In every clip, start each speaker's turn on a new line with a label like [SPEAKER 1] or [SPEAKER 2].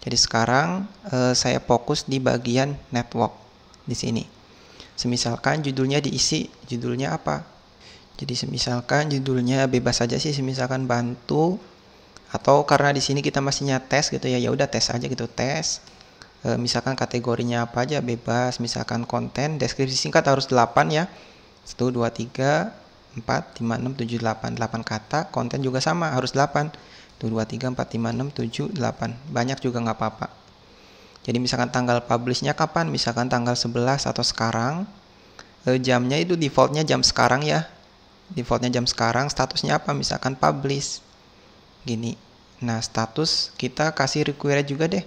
[SPEAKER 1] Jadi sekarang saya fokus di bagian network di sini. Semisalkan judulnya diisi, judulnya apa? Jadi semisalkan judulnya bebas saja sih, semisalkan bantu, atau karena di sini kita masih nyates gitu ya, ya udah tes aja gitu, tes. Misalkan kategorinya apa aja bebas, misalkan konten, deskripsi singkat harus 8 ya. 1 2 3 4 5 6 7 8 8 kata, konten juga sama harus 8. 1 2 3 4 5 6 7 8. Banyak juga nggak apa-apa. Jadi misalkan tanggal publishnya kapan? Misalkan tanggal 11 atau sekarang. Jamnya itu defaultnya jam sekarang ya. Defaultnya jam sekarang, statusnya apa? Misalkan publish. Gini. Nah, status kita kasih require juga deh.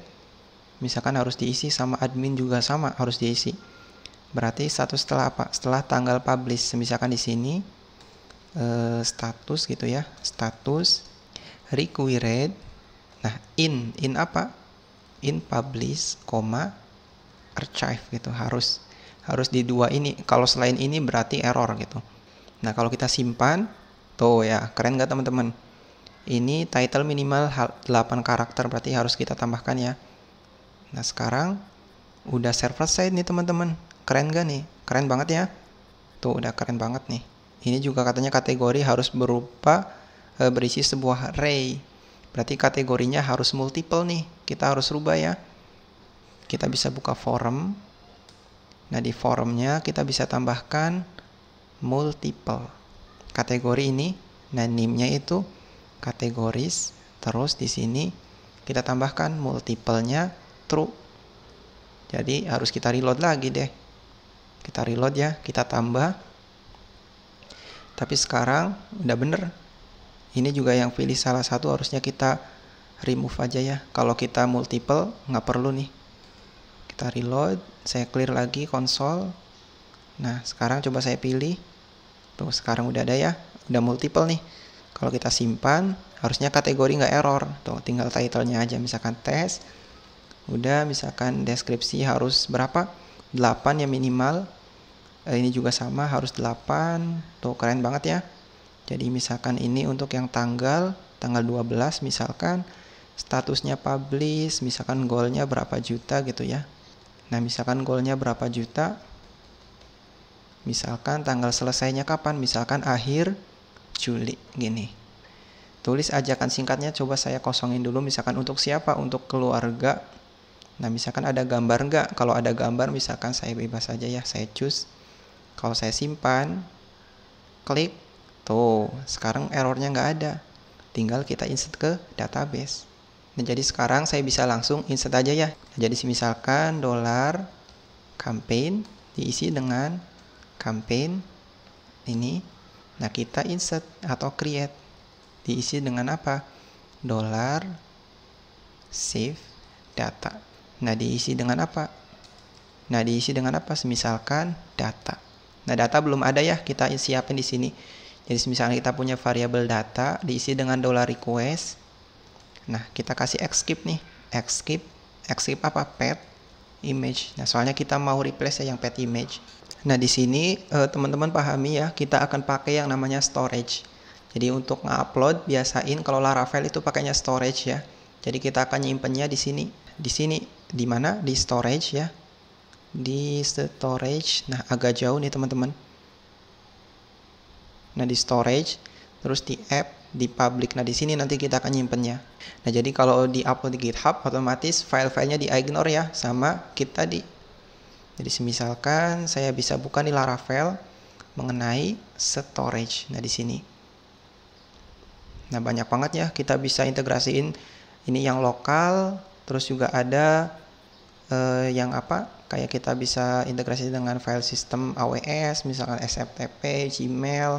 [SPEAKER 1] Misalkan harus diisi sama admin juga sama harus diisi. Berarti status setelah apa? Setelah tanggal publish. Misalkan di sini status gitu ya. Status required. Nah, in apa? In publish, archive gitu. Harus di dua ini. Kalau selain ini berarti error gitu. Nah, kalau kita simpan, tuh ya, keren nggak teman-teman? Ini title minimal 8 karakter, berarti harus kita tambahkan ya. Nah, sekarang udah server side nih teman-teman. Keren gak nih? Keren banget ya. Tuh udah keren banget nih. Ini juga katanya kategori harus berupa berisi sebuah array. Berarti kategorinya harus multiple nih. Kita harus rubah ya. Kita bisa buka forum. Nah, di forumnya kita bisa tambahkan multiple kategori ini. Nah, name-nya itu kategoris. Terus di sini kita tambahkan multiple-nya true. Jadi harus kita reload lagi deh. Kita reload ya, kita tambah. Tapi sekarang udah bener. Ini juga yang pilih salah satu harusnya kita remove aja ya. Kalau kita multiple nggak perlu nih. Kita reload, saya clear lagi konsol. Nah, sekarang coba saya pilih. Tuh, sekarang udah ada ya. Udah multiple nih. Kalau kita simpan, harusnya kategori nggak error. Tuh, tinggal title-nya aja. Misalkan tes. Udah, misalkan deskripsi harus berapa? 8 ya minimal. Ini juga sama, harus 8. Tuh, keren banget ya. Jadi misalkan ini untuk yang tanggal 12 misalkan. Statusnya publish, misalkan goalnya berapa juta gitu ya. Nah, misalkan goalnya berapa juta. Misalkan tanggal selesainya kapan? Misalkan akhir Juli, gini. Tulis ajakan singkatnya, coba saya kosongin dulu. Misalkan untuk siapa? Untuk keluarga. Nah, misalkan ada gambar nggak? Kalau ada gambar, misalkan saya bebas aja ya, saya choose. Kalau saya simpan, klik, tuh, sekarang errornya nggak ada. Tinggal kita insert ke database. Nah, jadi sekarang saya bisa langsung insert aja ya. Nah, jadi misalkan $campaign diisi dengan campaign ini. Nah, kita insert atau create diisi dengan apa? $save data. Nah, diisi dengan apa? Misalkan data. Nah, data belum ada ya, kita siapin di sini. Jadi misalnya kita punya variabel data diisi dengan $request. Nah, kita kasih skip nih. Skip apa? Pet image. Nah, soalnya kita mau replace yang pet image. Nah, di sini teman-teman pahami ya, kita akan pakai yang namanya storage. Jadi untuk nge-upload biasain kalau Laravel itu pakainya storage ya. Jadi kita akan nyimpennya di sini. Di mana? Di storage ya. Di storage. Nah, agak jauh nih teman-teman. Nah, di storage, terus di app, di public. Nah, di sini nanti kita akan nyimpennya. Nah, jadi kalau di-upload di GitHub, otomatis file-filenya di-ignore ya sama Git tadi. Jadi misalkan saya bisa buka di Laravel mengenai storage. Nah, di sini. Nah, banyak banget ya, kita bisa integrasiin ini yang lokal, terus juga ada yang apa? Kayak kita bisa integrasi dengan file system AWS, misalkan SFTP, Gmail,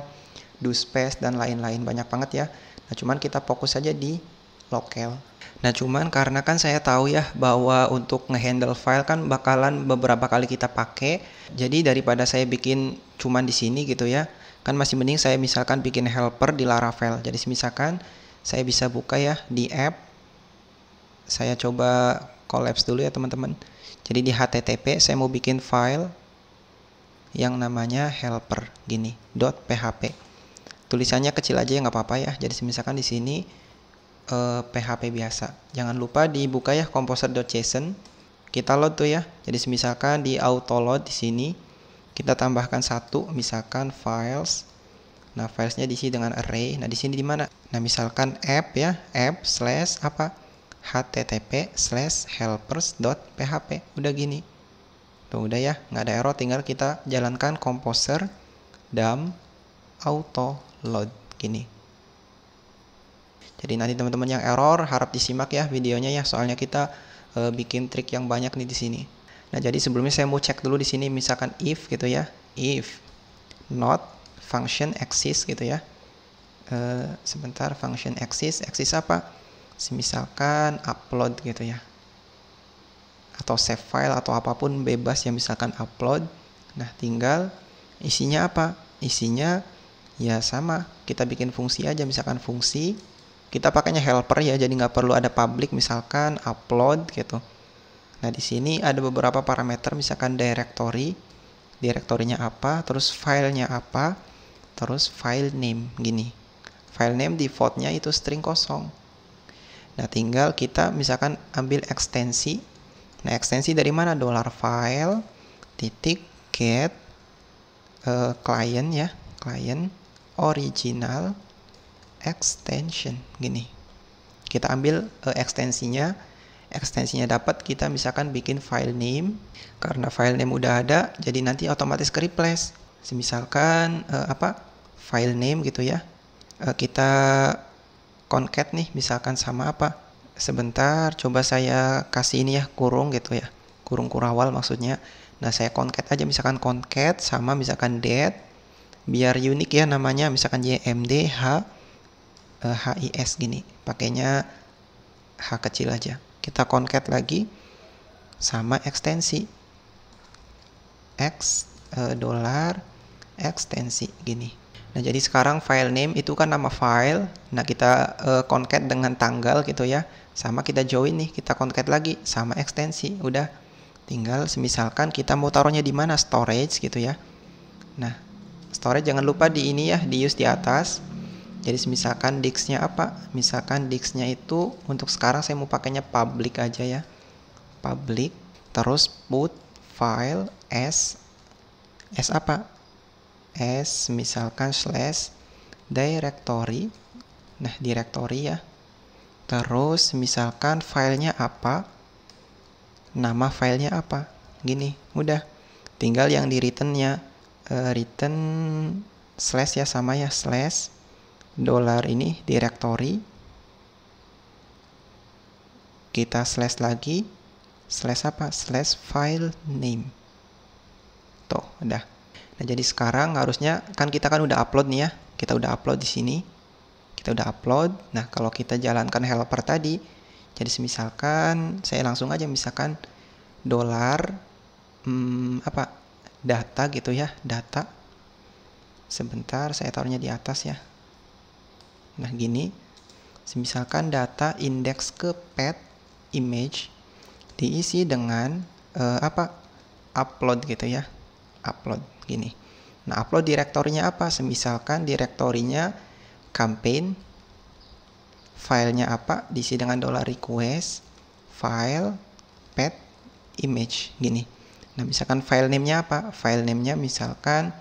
[SPEAKER 1] DoSpace, dan lain-lain. Banyak banget ya. Nah, cuman kita fokus saja di lokal. Nah, cuman karena kan saya tahu ya bahwa untuk ngehandle file kan bakalan beberapa kali kita pakai. Jadi daripada saya bikin cuman di sini gitu ya, kan masih mending saya misalkan bikin helper di Laravel. Jadi misalkan saya bisa buka ya di app. Saya coba collapse dulu ya teman-teman. Jadi di HTTP saya mau bikin file yang namanya helper gini .php. Tulisannya kecil aja ya nggak apa-apa ya. Jadi misalkan di sini PHP biasa. Jangan lupa dibuka ya composer.json. Kita load tuh ya. Jadi misalkan di auto load di sini kita tambahkan satu, misalkan files. Nah, filesnya diisi dengan array. Nah, di sini di mana? Nah, misalkan app ya, app slash apa? http/helpers.php. Udah gini. Tuh, udah ya, nggak ada error, tinggal kita jalankan composer dam auto load gini. Jadi nanti teman-teman yang error harap disimak ya videonya ya, soalnya kita bikin trik yang banyak nih di sini. Nah, jadi sebelumnya saya mau cek dulu di sini, misalkan if gitu ya, if not function exists gitu ya. Sebentar, function exists apa? Misalkan upload gitu ya, atau save file atau apapun bebas ya, misalkan upload. Nah, tinggal isinya apa? Isinya ya sama, kita bikin fungsi aja, misalkan fungsi kita pakainya helper ya, jadi nggak perlu ada public, misalkan upload gitu. Nah, di sini ada beberapa parameter, misalkan direktorinya apa, terus filenya apa, terus file name gini. File name defaultnya itu string kosong. Nah, tinggal kita misalkan ambil ekstensi. Nah, ekstensi dari mana? $file titik get client ya, client original extension gini. Kita ambil ekstensinya dapat, kita misalkan bikin file name. Karena file name udah ada, jadi nanti otomatis ke replace. Misalkan file name gitu ya, kita concat nih, misalkan sama apa? Sebentar, coba saya kasih ini ya, kurung gitu ya, kurung kurawal maksudnya. Nah, saya concat aja, misalkan concat sama misalkan date, biar unik ya namanya, misalkan ymd his gini, pakainya h kecil aja. Kita concat lagi sama ekstensi $ekstensi gini. Nah, jadi sekarang file name itu kan nama file. Nah, kita concat dengan tanggal gitu ya, sama kita join nih, kita concat lagi sama ekstensi. Udah, tinggal misalkan kita mau taruhnya di mana, storage gitu ya. Nah, storage jangan lupa di ini ya, di use di atas. Jadi misalkan disk-nya apa? Misalkan disk-nya itu untuk sekarang saya mau pakainya public aja ya. Public, terus put file as apa? As misalkan slash directory. Nah, directory ya. Terus misalkan filenya apa? Nama filenya apa? Gini, udah. Tinggal yang di return-nya return slash ya, sama ya, slash $ini directory, kita slash lagi, slash apa? Slash file name. Tuh, udah. Nah, jadi sekarang harusnya kan kita kan udah upload nih ya. Kita udah upload di sini. Kita udah upload. Nah, kalau kita jalankan helper tadi, jadi misalkan saya langsung aja misalkan data gitu ya, data. Sebentar, saya taruhnya di atas ya. Nah, gini, misalkan data indeks ke path image diisi dengan upload gitu ya, upload gini. Nah, upload direktorinya apa? Misalkan direktorinya campaign, filenya apa? Diisi dengan $request file path image gini. Nah, misalkan file name-nya apa? File name-nya misalkan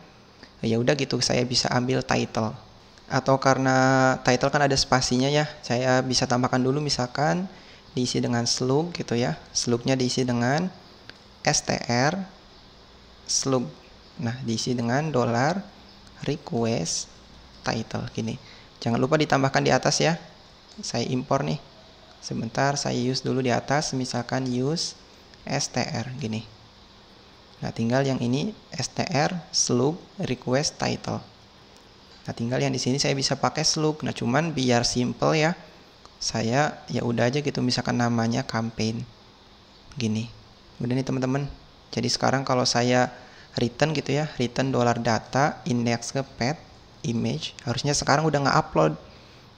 [SPEAKER 1] ya udah gitu, saya bisa ambil title. Atau karena title kan ada spasinya ya, saya bisa tambahkan dulu, misalkan diisi dengan slug gitu ya. Slugnya diisi dengan str slug. Nah, diisi dengan $request title gini. Jangan lupa ditambahkan di atas ya. Saya impor nih. Sebentar, saya use dulu di atas, misalkan use str gini. Nah, tinggal yang ini str slug request title. Nah, tinggal yang di sini saya bisa pakai slug. Nah, cuman biar simple ya, saya ya udah aja gitu, misalkan namanya campaign gini. Udah nih teman-teman. Jadi sekarang kalau saya return gitu ya, return $data index ke path image, harusnya sekarang udah nggak upload.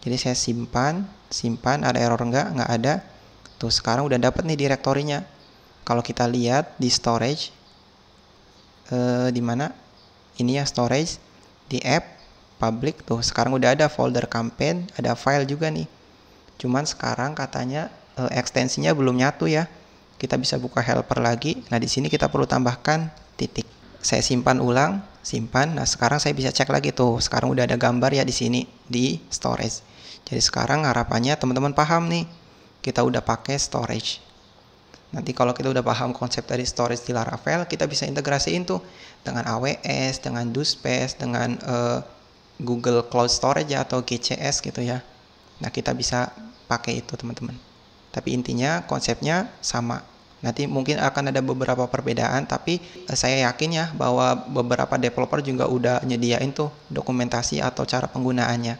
[SPEAKER 1] Jadi saya simpan, ada error nggak ada. Tuh, sekarang udah dapat nih direktorinya. Kalau kita lihat di storage, di mana? Ini ya storage, di app public, tuh sekarang udah ada folder campaign, ada file juga nih. Cuman sekarang katanya ekstensinya belum nyatu ya. Kita bisa buka helper lagi. Nah, di sini kita perlu tambahkan titik. Saya simpan ulang, simpan. Nah, sekarang saya bisa cek lagi tuh. Sekarang udah ada gambar ya di sini di storage. Jadi sekarang harapannya teman-teman paham nih. Kita udah pakai storage. Nanti kalau kita udah paham konsep dari storage di Laravel, kita bisa integrasiin tuh dengan AWS, dengan DoSpace, dengan Google Cloud Storage ya, atau GCS gitu ya. Nah, kita bisa pakai itu teman-teman. Tapi intinya konsepnya sama. Nanti mungkin akan ada beberapa perbedaan, tapi saya yakin ya bahwa beberapa developer juga udah nyediain tuh dokumentasi atau cara penggunaannya.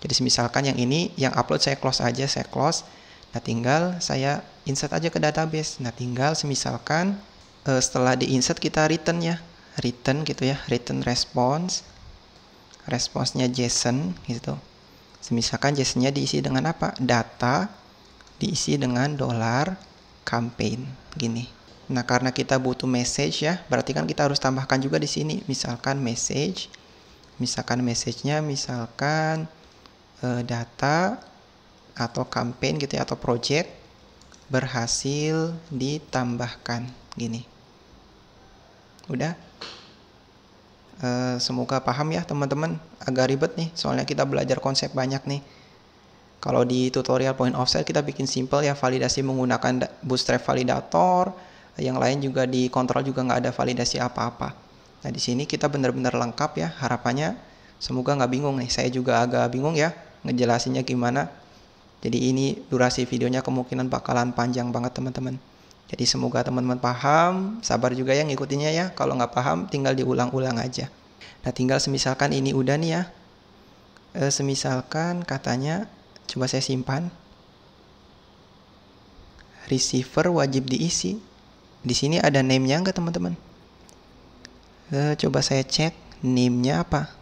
[SPEAKER 1] Jadi misalkan yang ini, yang upload saya close aja, saya close. Nah, tinggal saya insert aja ke database. Nah, tinggal misalkan setelah di-insert kita return ya. Return gitu ya, return response. Responsnya JSON gitu. Misalkan JSON-nya diisi dengan apa? Data diisi dengan $campaign gini. Nah, karena kita butuh message ya, berarti kan kita harus tambahkan juga di sini. Misalkan message, misalkan message-nya misalkan data atau campaign gitu ya, atau project berhasil ditambahkan gini. Udah? Semoga paham ya teman-teman. Agak ribet nih, soalnya kita belajar konsep banyak nih. Kalau di tutorial point of sale kita bikin simple ya, validasi menggunakan Bootstrap validator. Yang lain juga di kontrol juga nggak ada validasi apa-apa. Nah, di sini kita benar-benar lengkap ya. Harapannya semoga nggak bingung nih. Saya juga agak bingung ya ngejelasinnya gimana. Jadi ini durasi videonya kemungkinan bakalan panjang banget teman-teman. Jadi semoga teman-teman paham, sabar juga ya ngikutinnya ya. Kalau nggak paham tinggal diulang-ulang aja. Nah, tinggal semisalkan ini udah nih ya. Semisalkan katanya, coba saya simpan. Receiver wajib diisi. Di sini ada name-nya nggak teman-teman? Coba saya cek name-nya apa.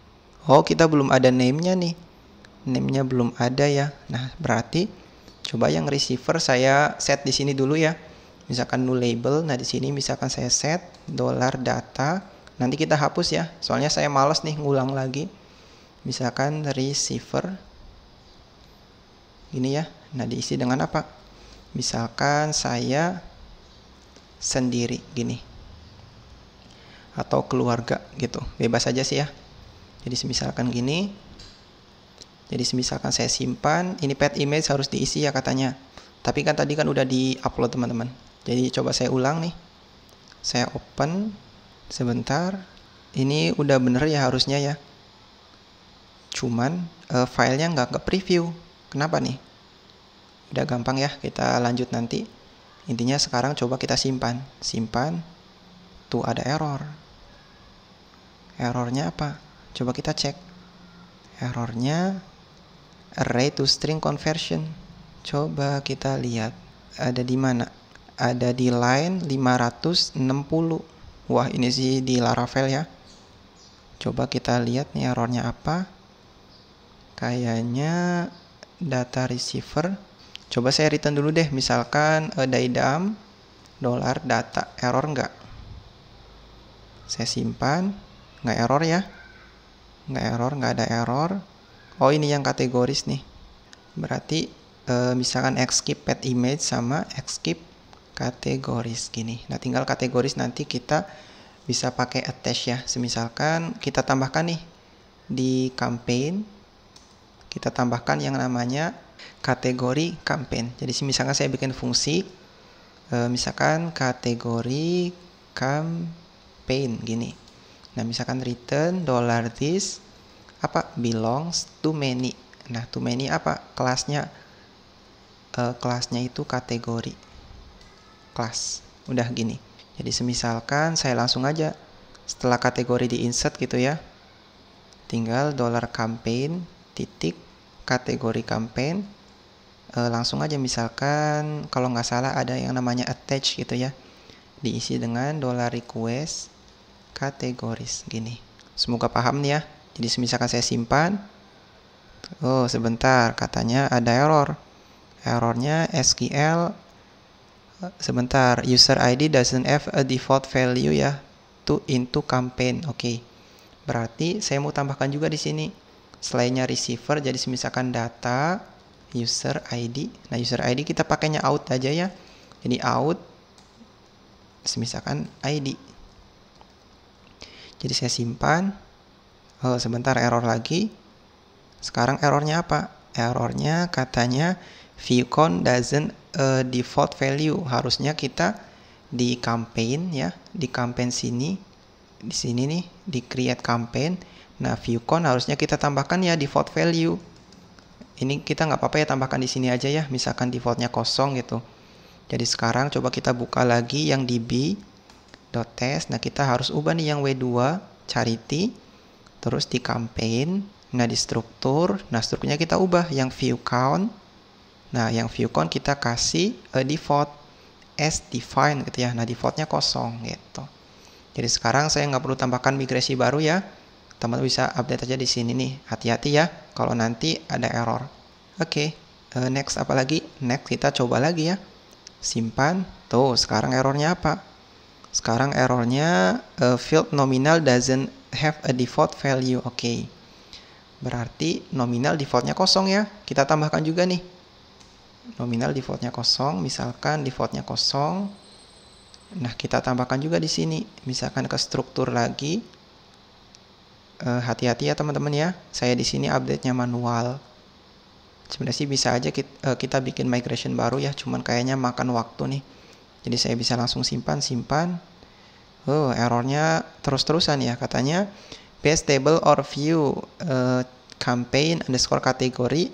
[SPEAKER 1] Oh, kita belum ada name-nya nih. Name-nya belum ada ya. Nah, berarti coba yang receiver saya set di sini dulu ya. Misalkan new label. Nah, di sini misalkan saya set $data. Nanti kita hapus ya. Soalnya saya males nih ngulang lagi. Misalkan receiver. Ini ya. Nah, diisi dengan apa? Misalkan saya sendiri gini. Atau keluarga gitu. Bebas aja sih ya. Jadi misalkan gini. Jadi misalkan saya simpan, ini pet image harus diisi ya katanya. Tapi kan tadi kan udah di-upload teman-teman. Jadi coba saya ulang nih. Saya open sebentar. Ini udah bener ya harusnya ya. Cuman filenya nggak ke-preview. Kenapa nih? Udah gampang ya, kita lanjut nanti. Intinya sekarang coba kita simpan. Simpan. Tuh ada error. Errornya apa? Coba kita cek. Errornya array to string conversion. Coba kita lihat. Ada di mana? Ada di line 560. Wah, ini sih di Laravel ya. Coba kita lihat nih errornya apa. Kayaknya data receiver. Coba saya return dulu deh. Misalkan daidam $data. Error nggak? Saya simpan. Nggak error ya. Nggak error, nggak ada error. Oh, ini yang kategoris nih. Berarti misalkan skip pet image sama skip kategoris gini. Nah, tinggal kategoris nanti kita bisa pakai attach ya. Semisalkan kita tambahkan nih di campaign, kita tambahkan yang namanya kategori campaign. Jadi misalkan saya bikin fungsi misalkan kategori campaign gini. Nah, misalkan return $this apa belongs to many. Nah, to many apa? Kelasnya kelasnya itu kategori kelas. Udah gini. Jadi semisalkan saya langsung aja setelah kategori di insert gitu ya. Tinggal $campaign titik kategori campaign. Langsung aja misalkan kalau nggak salah ada yang namanya attach gitu ya. Diisi dengan $request kategoris gini. Semoga paham nih ya. Jadi misalkan saya simpan. Oh, sebentar, katanya ada error. Errornya SQL sebentar, user ID doesn't have a default value ya into campaign. Oke. Berarti saya mau tambahkan juga di sini selainnya receiver, jadi misalkan data user ID. Nah, user ID kita pakainya out aja ya. Jadi out misalkan ID. Jadi saya simpan. Oh, sebentar error lagi. Sekarang errornya apa? Errornya katanya viewcon doesn't default value. Harusnya kita di campaign ya, di campaign sini, di sini nih, di create campaign. Nah, viewcon harusnya kita tambahkan ya default value. Ini kita nggak apa-apa ya, tambahkan di sini aja ya, misalkan defaultnya kosong gitu. Jadi sekarang coba kita buka lagi yang db.test. Nah, kita harus ubah nih yang W2 charity, terus di campaign. Nah, di struktur, nah strukturnya kita ubah yang view count. Nah, yang view count kita kasih default as defined gitu ya. Nah, defaultnya kosong gitu. Jadi sekarang saya nggak perlu tambahkan migrasi baru ya. Teman-teman bisa update aja di sini nih. Hati-hati ya kalau nanti ada error. Oke, next apa lagi? Next kita coba lagi ya. Simpan. Tuh, sekarang errornya apa? Sekarang errornya field nominal doesn't have a default value. Oke. Berarti nominal defaultnya kosong ya. Kita tambahkan juga nih. Nominal defaultnya kosong, misalkan defaultnya kosong. Nah, kita tambahkan juga di sini. Misalkan ke struktur lagi. Hati-hati ya teman-teman ya. Saya di sini update-nya manual. Sebenarnya sih bisa aja kita bikin migration baru ya. Cuman kayaknya makan waktu nih. Jadi saya bisa langsung simpan. Oh, errornya terus-terusan ya. Katanya base table or view campaign underscore kategori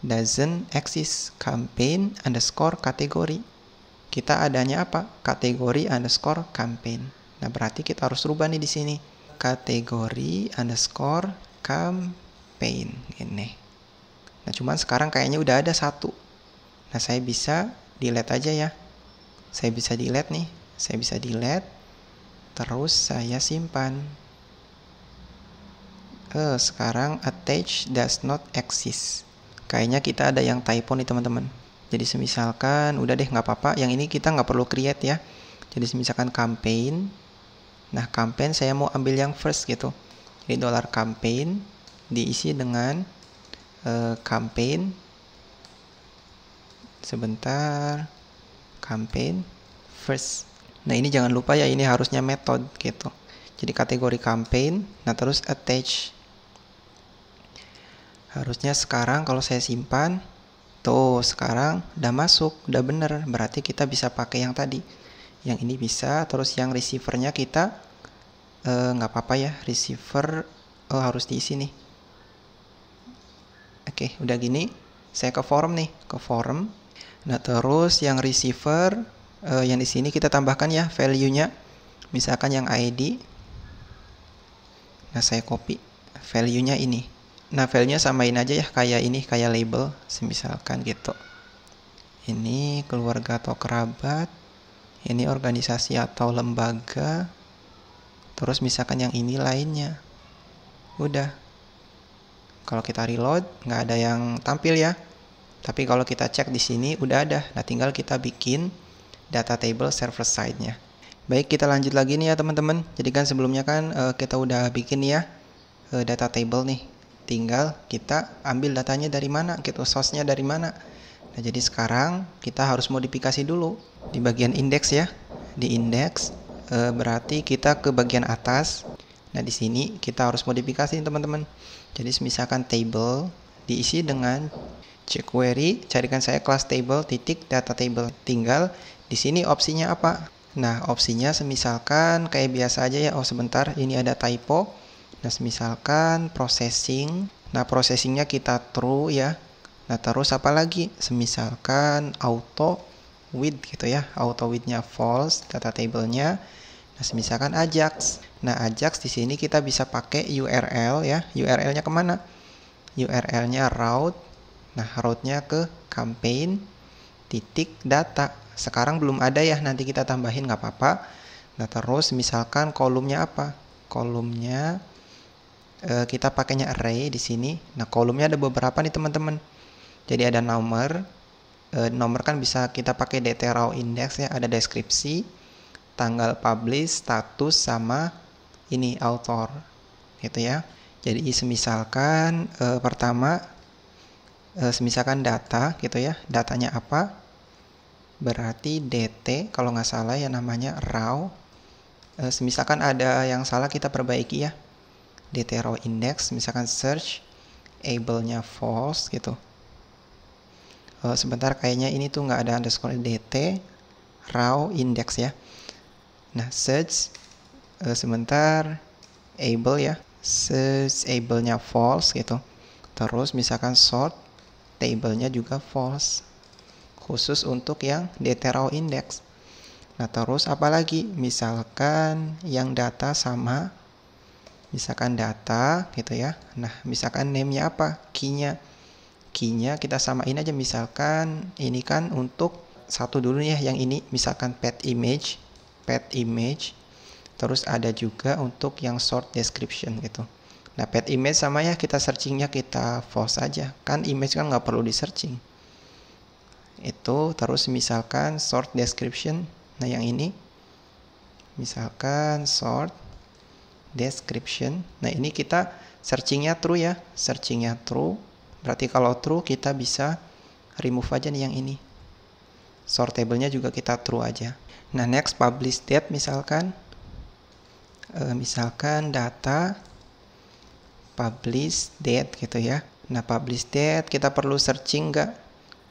[SPEAKER 1] doesn't exist. Campaign underscore kategori. Kita adanya apa? Kategori underscore campaign. Nah, berarti kita harus rubah nih di sini. Kategori underscore campaign ini. Nah, cuman sekarang kayaknya udah ada satu. Nah, saya bisa delete aja ya. Saya bisa delete nih. Saya bisa delete. Terus saya simpan. Sekarang attach does not exist. Kayaknya kita ada yang typo nih teman-teman. Jadi semisalkan udah deh nggak apa-apa. Yang ini kita nggak perlu create ya. Jadi semisalkan campaign. Nah, campaign saya mau ambil yang first gitu. Jadi $campaign diisi dengan campaign. Sebentar. Campaign first. Nah, ini jangan lupa ya, ini harusnya method gitu. Jadi kategori campaign. Nah, terus attach. Harusnya sekarang kalau saya simpan. Tuh, sekarang udah masuk. Udah bener. Berarti kita bisa pakai yang tadi. Yang ini bisa. Terus yang receivernya kita nggak apa-apa ya, receiver harus diisi nih. Oke, udah gini saya ke form nih, ke form. Nah, terus yang receiver yang di sini kita tambahkan ya value-nya, misalkan yang ID. Nah, saya copy value-nya ini. Nah, value-nya samain aja ya kayak ini, kayak label misalkan gitu. Ini keluarga atau kerabat, ini organisasi atau lembaga. Terus misalkan yang ini lainnya. Udah. Kalau kita reload nggak ada yang tampil ya. Tapi kalau kita cek di sini udah ada. Nah, tinggal kita bikin data table server side-nya. Baik, kita lanjut lagi nih ya teman-teman. Jadi kan sebelumnya kan kita udah bikin ya data table nih. Tinggal kita ambil datanya dari mana gitu, source-nya dari mana. Nah, jadi sekarang kita harus modifikasi dulu di bagian indeks ya. Di indeks berarti kita ke bagian atas. Nah, di sini kita harus modifikasi teman-teman. Jadi misalkan table diisi dengan jQuery, carikan saya class table titik data table. Tinggal di sini opsinya apa? Nah, opsinya semisalkan kayak biasa aja ya. Oh, sebentar, ini ada typo. Nah, semisalkan processing. Nah, processingnya kita true ya. Nah, terus apa lagi? Semisalkan auto with gitu ya. Auto with-nya false, data table-nya. Nah, misalkan Ajax. Nah, Ajax di sini kita bisa pakai URL ya. URL-nya kemana? URL-nya route. Nah, route-nya ke campaign titik data. Sekarang belum ada ya, nanti kita tambahin nggak apa-apa. Nah, terus misalkan kolomnya apa? Kolomnya kita pakainya array di sini. Nah, kolomnya ada beberapa nih teman-teman. Jadi ada nomor. Nomor kan bisa kita pakai dt raw index ya. Ada deskripsi, tanggal publish, status, sama ini author gitu ya. Jadi semisalkan pertama misalkan data gitu ya, datanya apa, berarti dt kalau nggak salah ya namanya raw. Misalkan ada yang salah kita perbaiki ya, dt raw index, misalkan search able-nya false gitu. Sebentar, kayaknya ini tuh nggak ada underscore, dt raw index ya. Nah search sebentar, able ya, search able-nya false gitu. Terus misalkan sort table-nya juga false, khusus untuk yang dt raw index. Nah terus apalagi, misalkan yang data sama, misalkan data gitu ya. Nah misalkan name-nya apa, key-nya kita samain aja, misalkan ini kan untuk satu dulu ya, yang ini misalkan pet image. Terus ada juga untuk yang short description gitu. Nah pet image sama ya, kita searchingnya kita false aja, kan image kan nggak perlu di searching itu. Terus misalkan short description, nah yang ini misalkan short description, nah ini kita searchingnya true ya, searchingnya true, berarti kalau true kita bisa remove aja nih yang ini, sortable-nya juga kita true aja. Nah next publish date, misalkan data publish date gitu ya. Nah publish date kita perlu searching nggak?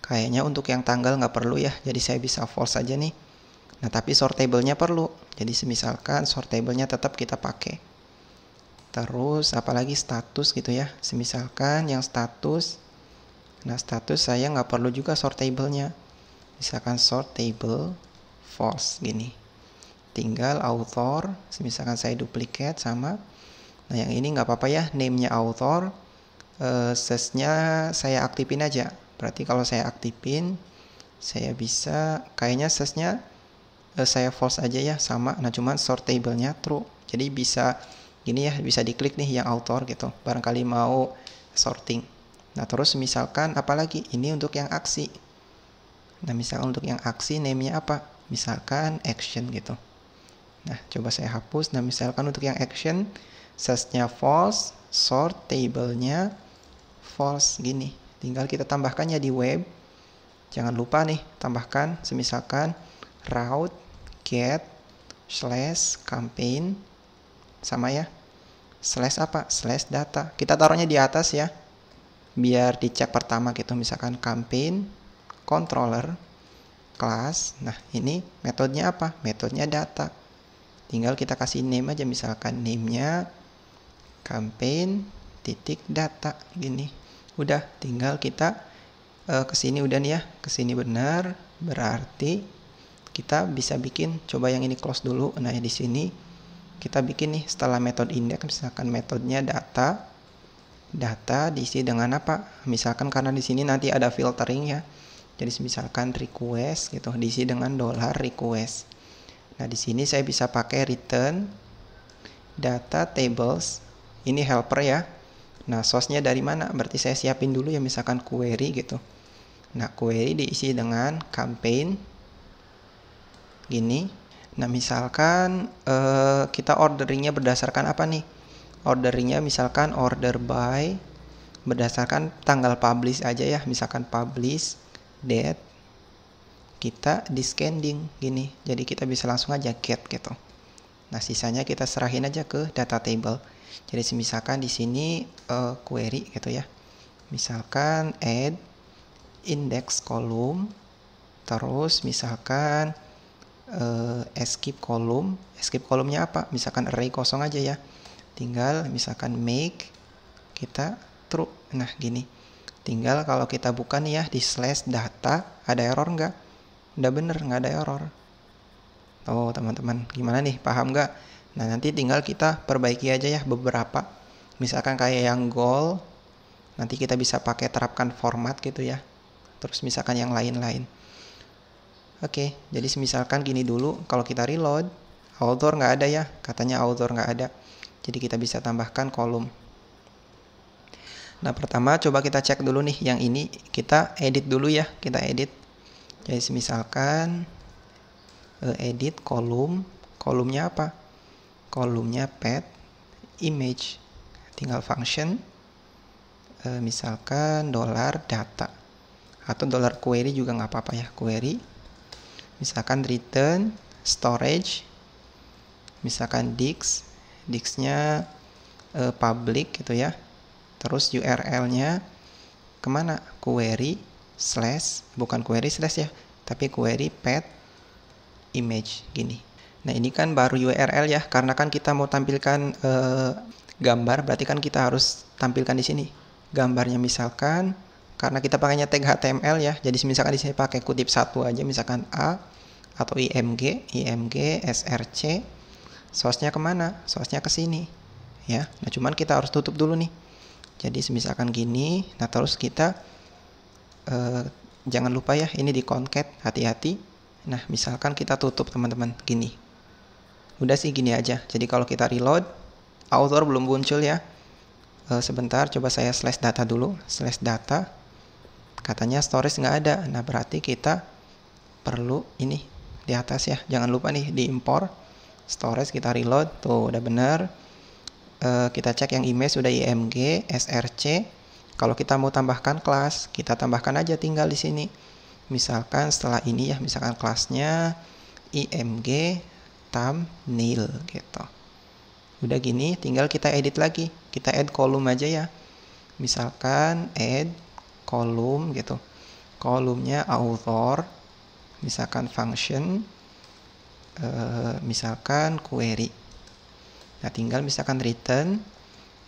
[SPEAKER 1] Kayaknya untuk yang tanggal nggak perlu ya, jadi saya bisa false aja nih. Nah tapi sortable-nya perlu, jadi misalkan sortable-nya tetap kita pakai. Terus apalagi status gitu ya, misalkan yang status, nah status saya nggak perlu juga sortable-nya, misalkan sortable false gini. Tinggal author, misalkan saya duplicate sama. Nah yang ini nggak apa-apa ya, name-nya author, search-nya saya aktifin aja. Berarti kalau saya aktifin, saya bisa, kayaknya search-nya saya false aja ya, sama. Nah cuman sortable-nya true, jadi bisa gini ya, bisa diklik nih yang author gitu, barangkali mau sorting. Nah terus misalkan apalagi, ini untuk yang aksi. Nah misalkan untuk yang aksi, name-nya apa, misalkan action gitu. Nah coba saya hapus. Nah misalkan untuk yang action, search-nya false, sort table-nya false gini. Tinggal kita tambahkannya di web. Jangan lupa nih tambahkan, misalkan route get slash campaign sama ya, slash apa, slash data. Kita taruhnya di atas ya, biar dicek pertama gitu. Misalkan campaign controller class. Nah ini metodenya apa, metodenya data. Tinggal kita kasih name aja, misalkan name-nya campaign titik data gini. Udah, tinggal kita kesini udah nih ya, kesini benar, berarti kita bisa bikin. Coba yang ini close dulu. Nah di sini kita bikin nih, setelah metode index, misalkan metodenya data diisi dengan apa, misalkan karena di sini nanti ada filtering ya, jadi misalkan request gitu, diisi dengan $request. Nah di sini saya bisa pakai return data tables, ini helper ya. Nah source-nya dari mana, berarti saya siapin dulu ya, misalkan query gitu. Nah query diisi dengan campaign gini. Nah misalkan kita orderingnya berdasarkan apa nih, orderingnya misalkan order by berdasarkan tanggal publish aja ya, misalkan publish date, kita descending gini, jadi kita bisa langsung aja get gitu. Nah sisanya kita serahin aja ke data table. Jadi misalkan di sini query gitu ya, misalkan add index column, terus misalkan escape column. Escape column-nya apa, misalkan array kosong aja ya, tinggal misalkan make kita true. Nah gini, tinggal kalau kita buka nih ya di slash data, ada error nggak? Udah bener, nggak ada error. Oh teman-teman, gimana nih, paham nggak? Nah nanti tinggal kita perbaiki aja ya beberapa, misalkan kayak yang goal, nanti kita bisa pakai terapkan format gitu ya. Terus misalkan yang lain-lain. Oke, jadi misalkan gini dulu, kalau kita reload, author nggak ada ya, katanya author nggak ada. Jadi kita bisa tambahkan kolom. Nah pertama coba kita cek dulu nih, yang ini kita edit dulu ya, kita edit. Jadi misalkan edit kolom, kolomnya apa? Kolomnya pet image. Tinggal function misalkan $data atau $query juga nggak apa-apa ya, query. Misalkan return storage, misalkan disk-nya public gitu ya. Terus URL-nya kemana? Query slash, bukan query slash ya, tapi query path image gini. Nah ini kan baru URL ya, karena kan kita mau tampilkan gambar, berarti kan kita harus tampilkan di sini gambarnya. Misalkan karena kita pakainya tag HTML ya, jadi misalkan di sini pakai kutip satu aja, misalkan A atau img src, source-nya kemana? Source-nya ke sini ya. Nah cuman kita harus tutup dulu nih. Jadi misalkan gini. Nah terus kita jangan lupa ya, ini di concat, hati-hati. Nah misalkan kita tutup teman-teman gini. Udah sih gini aja. Jadi kalau kita reload, author belum muncul ya. Sebentar, coba saya slash data dulu. Slash data, katanya storage nggak ada. Nah berarti kita perlu ini di atas ya. Jangan lupa nih di import storage, kita reload. Tuh udah bener. Kita cek yang image sudah img src. Kalau kita mau tambahkan kelas, kita tambahkan aja tinggal di sini. Misalkan setelah ini ya, misalkan kelasnya img thumbnail gitu. Udah gini, tinggal kita edit lagi. Kita add kolom aja ya. Misalkan add kolom gitu. Kolomnya author, misalkan function, misalkan query. Nah tinggal misalkan return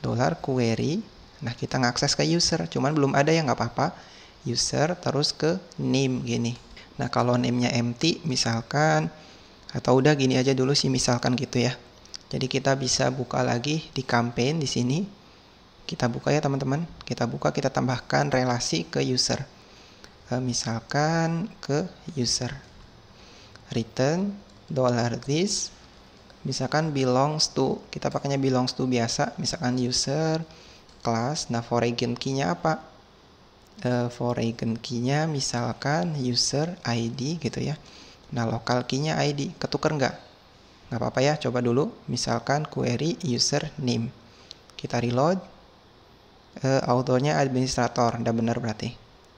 [SPEAKER 1] $query. Nah kita ngakses ke user, cuman belum ada ya, nggak apa-apa. User terus ke name gini. Nah kalau name-nya empty misalkan, atau udah gini aja dulu sih misalkan gitu ya. Jadi kita bisa buka lagi di campaign di sini. Kita buka ya teman-teman. Kita buka, kita tambahkan relasi ke user. Misalkan ke user. Return $this. Misalkan belongs to. Kita pakainya belongs to biasa. Misalkan user class. Nah foreign key-nya apa? Foreign key-nya misalkan user ID gitu ya. Nah local key-nya ID, ketuker nggak? Nggak apa-apa ya, coba dulu. Misalkan query user name. Kita reload. Autornya administrator, udah benar berarti.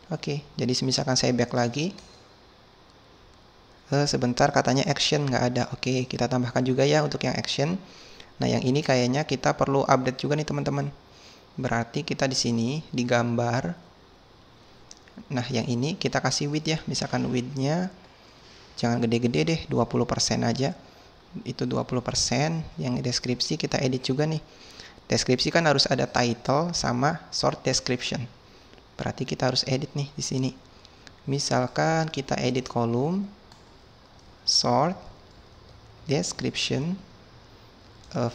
[SPEAKER 1] Oke, jadi misalkan saya back lagi. Sebentar katanya action nggak ada. Oke, kita tambahkan juga ya untuk yang action. Nah yang ini kayaknya kita perlu update juga nih teman-teman. Berarti kita di sini di gambar. Nah yang ini kita kasih width ya. Misalkan width-nya jangan gede-gede deh, 20% aja. Itu 20%. Yang deskripsi kita edit juga nih. Deskripsi kan harus ada title sama short description. Berarti kita harus edit nih di sini. Misalkan kita edit kolom short description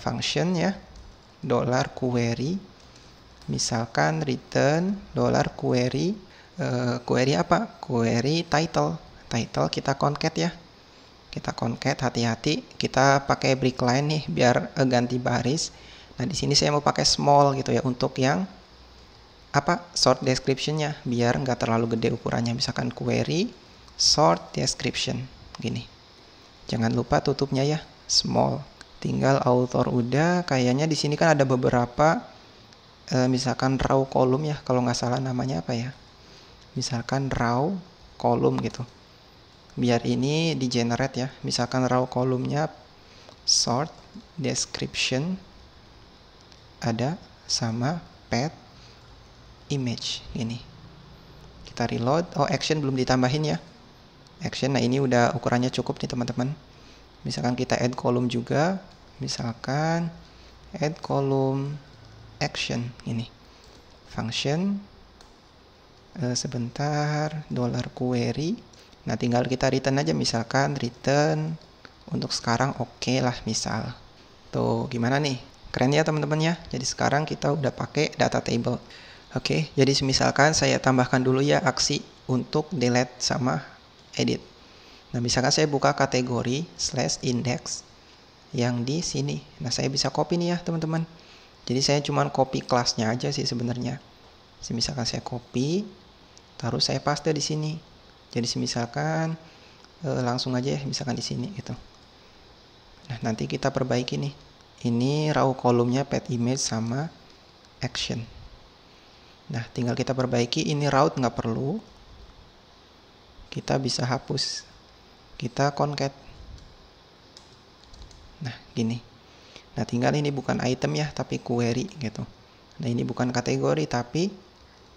[SPEAKER 1] function ya, $query. Misalkan return $query. Query apa? Query title. Title kita concat ya. Kita concat, hati-hati. Kita pakai break line nih biar ganti baris. Nah di sini saya mau pakai small gitu ya untuk yang apa? Short description-nya biar nggak terlalu gede ukurannya. Misalkan query short description gini. Jangan lupa tutupnya ya, small. Tinggal author udah. Kayaknya di sini kan ada beberapa misalkan raw kolom ya, kalau nggak salah namanya apa ya? Misalkan raw kolom gitu. Biar ini di generate ya. Misalkan raw kolomnya short description ada sama path image ini. Kita reload. Oh action belum ditambahin ya. Action, nah ini udah ukurannya cukup nih teman-teman. Misalkan kita add kolom juga. Misalkan add kolom action ini. Function. Sebentar. $query. Nah tinggal kita return aja, misalkan return untuk sekarang oke lah misal. Tuh gimana nih? Keren ya teman-teman ya. Jadi sekarang kita udah pakai data table. Oke, jadi misalkan saya tambahkan dulu ya aksi untuk delete sama edit. Nah misalkan saya buka kategori /index yang di sini. Nah saya bisa copy nih ya teman-teman. Jadi saya cuma copy kelasnya aja sih sebenarnya. Misalkan saya copy, terus saya paste di sini. Jadi misalkan langsung aja ya, misalkan di sini gitu. Nah nanti kita perbaiki nih. Ini raw kolomnya path image sama action. Nah, tinggal kita perbaiki. Ini route nggak perlu. Kita bisa hapus. Kita concat. Nah, gini. Nah, tinggal ini bukan item ya, tapi query gitu. Nah, ini bukan kategori, tapi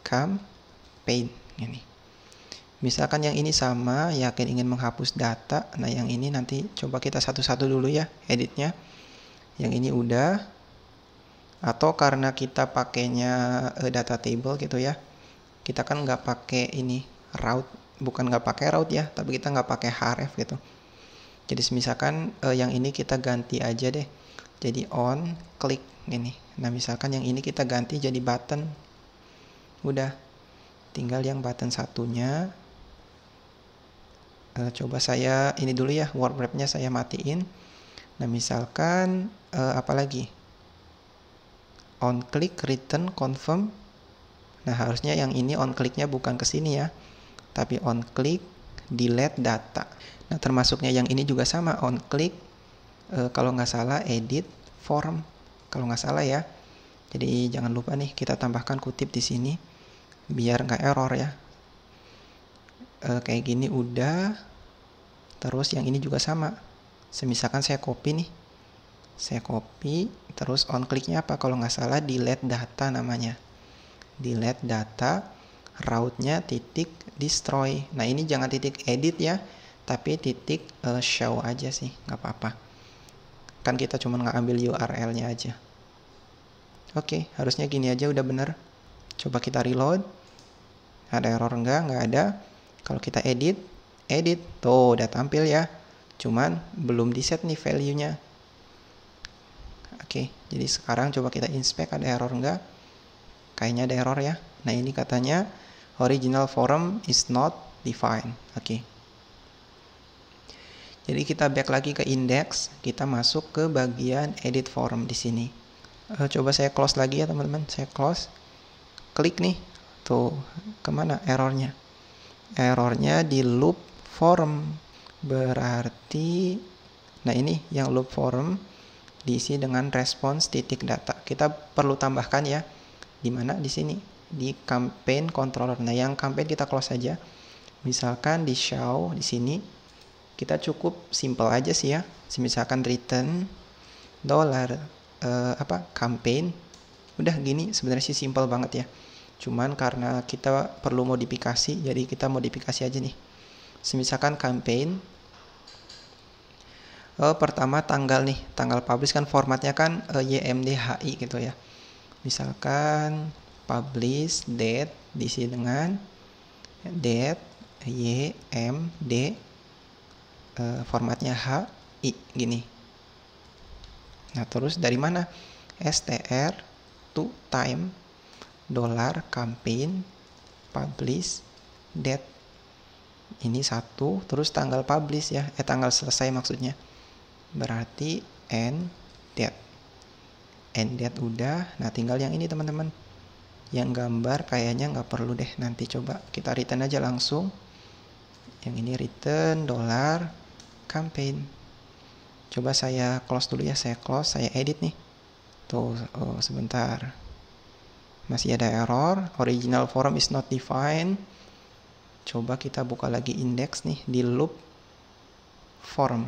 [SPEAKER 1] campaign. Gini. Misalkan yang ini sama, yakin ingin menghapus data. Nah, yang ini nanti coba kita satu-satu dulu ya, editnya. Yang ini udah. Atau karena kita pakainya data table gitu ya. Kita kan nggak pakai ini route, bukan nggak pakai route ya, tapi kita nggak pakai href gitu. Jadi misalkan yang ini kita ganti aja deh. Jadi on, klik ini. Nah, misalkan yang ini kita ganti jadi button. Udah. Tinggal yang button satunya. Coba saya ini dulu ya, word wrap-nya saya matiin. Nah, misalkan apa lagi? On click, return, confirm. Nah, harusnya yang ini on click-nya bukan ke sini ya, tapi on click, delete data. Nah, termasuknya yang ini juga sama, on click, kalau nggak salah edit form, kalau nggak salah ya. Jadi jangan lupa nih kita tambahkan kutip di sini biar nggak error ya. Kayak gini udah. Terus yang ini juga sama. Misalkan saya copy nih. Saya copy, terus on click-nya apa? Kalau nggak salah delete data namanya. Delete data, route-nya titik destroy. Nah, ini jangan titik edit ya, tapi titik show aja sih, nggak apa-apa. Kan kita cuma ngambil URL-nya aja. Oke, harusnya gini aja udah bener. Coba kita reload. Ada error nggak ada. Kalau kita edit, tuh udah tampil ya. Cuman belum di set nih value-nya. Oke, jadi sekarang coba kita inspect ada error nggak. Kayaknya ada error ya. Nah, ini katanya original form is not defined. Oke. Jadi kita back lagi ke index, kita masuk ke bagian edit form di sini. Coba saya close lagi ya teman-teman. Saya close. Klik nih. Tuh, kemana errornya? Errornya di loop form. Berarti, nah ini yang loop form diisi dengan response titik data. Kita perlu tambahkan ya. Di mana? Di sini. Di campaign controller. Nah, yang campaign kita close aja. Misalkan di show di sini kita cukup simple aja sih ya. Misalkan return campaign. Udah gini sebenarnya sih simple banget ya. Cuman karena kita perlu modifikasi, jadi kita modifikasi aja nih. Misalkan campaign. Pertama tanggal nih, tanggal publish kan formatnya kan YMDHI gitu ya. Misalkan publish date diisi dengan date YMD, formatnya HI gini. Nah, terus dari mana? str to time $campaign publish date. Ini satu, terus tanggal publish ya, tanggal selesai maksudnya. Berarti end date. End date udah. Nah, tinggal yang ini teman-teman. Yang gambar kayaknya nggak perlu deh. Nanti coba kita return aja langsung. Yang ini return $campaign. Coba saya close dulu ya. Saya close, saya edit nih. Tuh, sebentar. Masih ada error. Original form is not defined. Coba kita buka lagi index nih di loop form.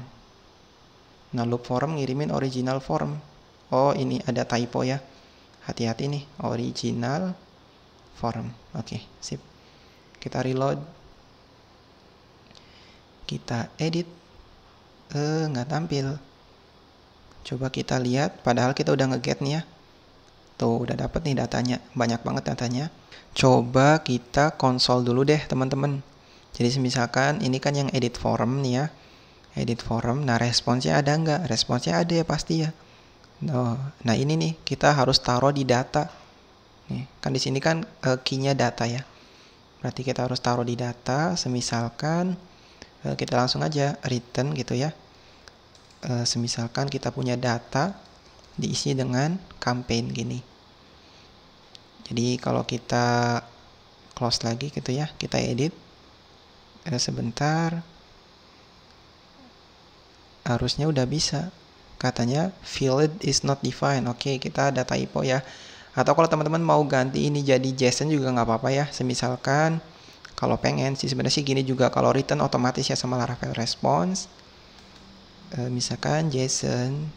[SPEAKER 1] Nah, loop form ngirimin original form. Oh, ini ada typo ya. Hati-hati nih, original form. Oke, sip. Kita reload. Kita edit. Nggak tampil. Coba kita lihat, padahal kita udah nge-get nih ya. Tuh, udah dapet nih datanya. Banyak banget datanya. Coba kita konsol dulu deh teman-teman. Jadi misalkan ini kan yang edit form nih ya. Edit form. Nah, responsnya ada nggak? Responsnya ada ya pasti ya. Nah, ini nih kita harus taruh di data. Nih, kan di sini kan key-nya data ya. Berarti kita harus taruh di data. Semisalkan kita langsung aja return gitu ya. Semisalkan kita punya data diisi dengan campaign gini. Jadi kalau kita close lagi gitu ya, kita edit. Sebentar. Harusnya udah bisa. Katanya field is not defined. Oke, kita ada typo ya. Atau kalau teman-teman mau ganti ini jadi JSON juga nggak apa-apa ya. Semisalkan kalau pengen sih sebenarnya sih gini juga, kalau return otomatis ya sama Laravel response. Misalkan JSON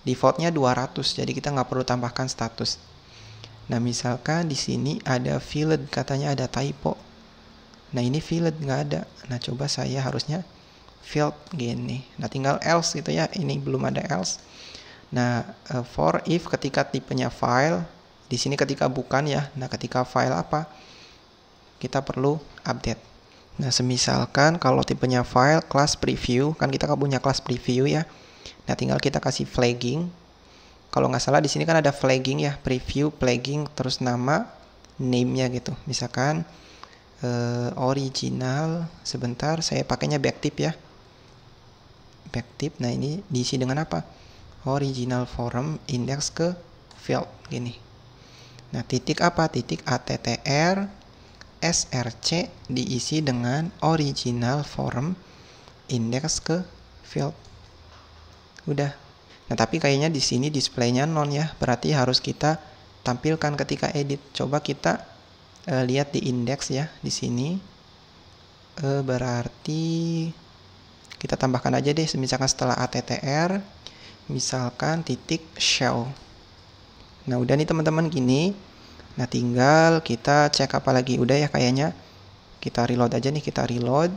[SPEAKER 1] defaultnya 200, jadi kita nggak perlu tambahkan status. Nah misalkan di sini ada filled, katanya ada typo. Nah ini filled nggak ada. Nah coba saya harusnya filled gini. Nah tinggal else gitu ya. Ini belum ada else. Nah for if ketika tipenya file, di sini ketika bukan ya. Nah ketika file apa? Kita perlu update. Nah semisalkan kalau tipenya file class preview, kan kita punya class preview ya. Nah tinggal kita kasih flagging. Kalau nggak salah di sini kan ada flagging ya, preview, flagging, terus nama, name-nya gitu. Misalkan original, sebentar saya pakainya backtip ya. Backtip, nah ini diisi dengan apa? Original form index ke field gini. Nah titik apa? Titik attr src diisi dengan original form index ke field. Udah. Nah, tapi kayaknya di sini displaynya none ya. Berarti harus kita tampilkan ketika edit. Coba kita lihat di index ya di sini. Berarti kita tambahkan aja deh, misalkan setelah attr misalkan titik show. Nah, udah nih teman-teman gini. Nah, tinggal kita cek apa lagi. Udah ya kayaknya. Kita reload aja nih, kita reload.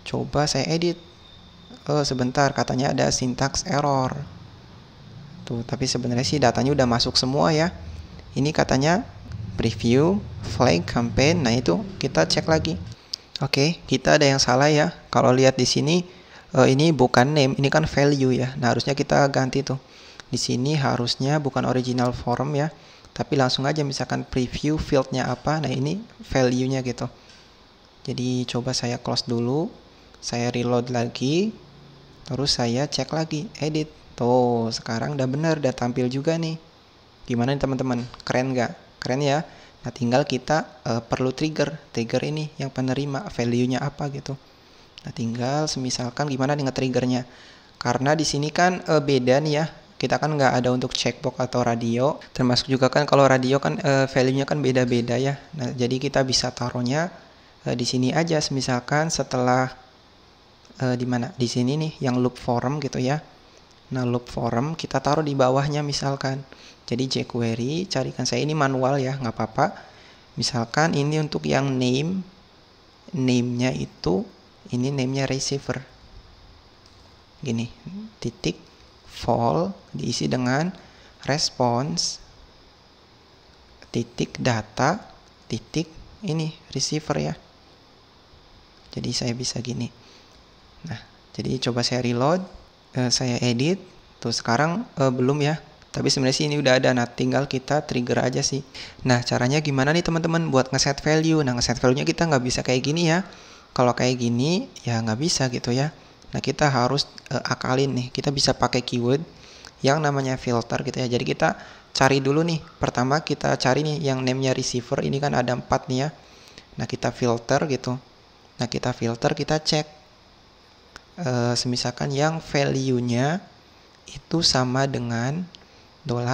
[SPEAKER 1] Coba saya edit. Sebentar, katanya ada syntax error. Tuh, tapi sebenarnya sih datanya udah masuk semua ya. Ini katanya preview, flag, campaign. Nah, itu kita cek lagi. Oke, kita ada yang salah ya. Kalau lihat di sini ini bukan name, ini kan value ya. Nah, harusnya kita ganti tuh. Di sini harusnya bukan original form ya, tapi langsung aja misalkan preview fieldnya apa. Nah, ini value-nya gitu. Jadi coba saya close dulu. Saya reload lagi. Terus saya cek lagi, edit. Tuh, sekarang udah bener, udah tampil juga nih. Gimana nih teman-teman? Keren nggak? Keren ya? Nah, tinggal kita perlu trigger ini yang penerima, value-nya apa gitu. Nah, tinggal semisalkan gimana nih nge-triggernya. Karena di sini kan beda nih ya. Kita kan nggak ada untuk checkbox atau radio. Termasuk juga kan kalau radio kan value-nya kan beda-beda ya. Nah, jadi kita bisa taruhnya di sini aja. Misalkan setelah di mana? Di sini nih yang loop form gitu ya. Nah, loop form kita taruh di bawahnya misalkan. Jadi jQuery, carikan saya ini manual ya, nggak apa-apa. Misalkan ini untuk yang name-nya itu, ini name-nya receiver. Gini, titik vol diisi dengan response, titik data, titik ini receiver ya. Jadi saya bisa gini. Nah, jadi coba saya reload. Saya edit. Tuh sekarang belum ya. Tapi sebenarnya sih ini udah ada. Nah, tinggal kita trigger aja sih. Nah, caranya gimana nih teman-teman buat ngeset value? Nah, ngeset value-nya kita nggak bisa kayak gini ya. Kalau kayak gini ya nggak bisa gitu ya. Nah, kita harus akalin nih. Kita bisa pakai keyword yang namanya filter gitu ya. Jadi kita cari dulu nih. Pertama kita cari nih yang name-nya receiver. Ini kan ada 4 nih ya. Nah, kita filter gitu. Nah, kita filter, kita cek. Semisalkan yang value-nya itu sama dengan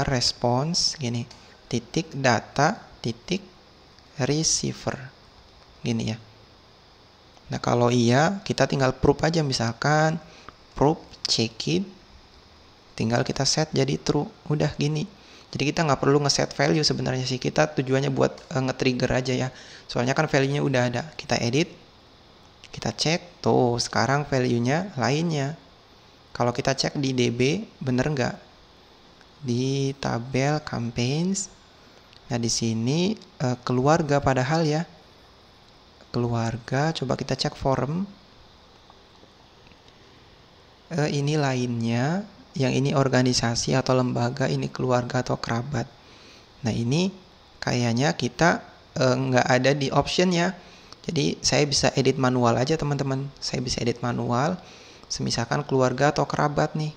[SPEAKER 1] $response gini, titik data, titik receiver gini ya. Nah, kalau iya kita tinggal proof aja, misalkan proof checkin, tinggal kita set jadi true. Udah gini. Jadi kita nggak perlu ngeset value sebenarnya sih. Kita tujuannya buat nge-trigger aja ya. Soalnya kan value-nya udah ada. Kita edit. Kita cek, tuh sekarang value-nya lainnya. Kalau kita cek di DB, bener nggak? Di tabel campaigns. Nah, di sini keluarga padahal ya. Keluarga, coba kita cek form. Ini lainnya, yang ini organisasi atau lembaga, ini keluarga atau kerabat. Nah, ini kayaknya kita nggak ada di option ya. Jadi saya bisa edit manual aja teman-teman. Saya bisa edit manual. Semisalkan keluarga atau kerabat nih.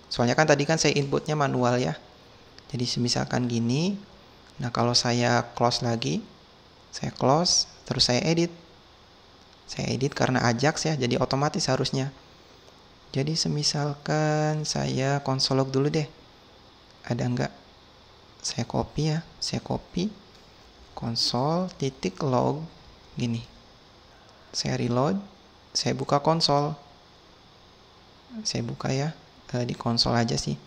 [SPEAKER 1] Soalnya kan tadi kan saya inputnya manual ya. Jadi semisalkan gini. Nah, kalau saya close lagi. Saya close. Terus saya edit. Saya edit karena Ajax ya. Jadi otomatis harusnya. Jadi semisalkan saya konsol log dulu deh. Ada nggak? Saya copy ya, saya copy console titik log gini. Saya reload, saya buka konsol. Saya buka ya, di konsol aja sih.